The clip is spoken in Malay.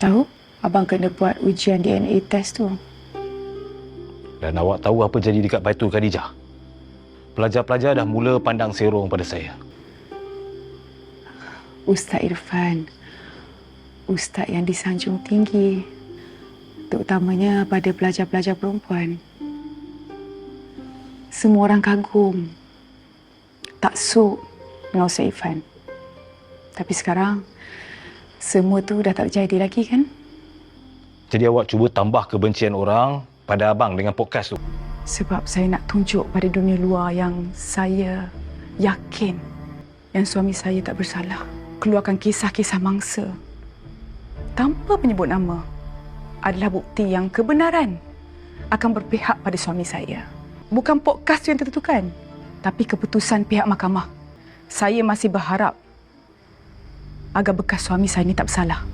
Tahu, abang kena buat ujian DNA test tu. Dan awak tahu apa jadi dekat Baitul Khadijah? Pelajar-pelajar dah mula pandang serong pada saya. Ustaz Irfan, ustaz yang disanjung tinggi, terutamanya pada pelajar-pelajar perempuan. Semua orang kagum, taksub dengan Ustaz Irfan. Tapi sekarang, semua tu dah tak terjadi lagi kan? Jadi awak cuba tambah kebencian orang pada abang dengan podcast tu. Sebab saya nak tunjuk pada dunia luar yang saya yakin yang suami saya tak bersalah. Keluarkan kisah-kisah mangsa tanpa menyebut nama adalah bukti yang kebenaran akan berpihak pada suami saya. Bukan podcast yang ditentukan, tapi keputusan pihak mahkamah. Saya masih berharap agar bekas suami saya ini tak bersalah.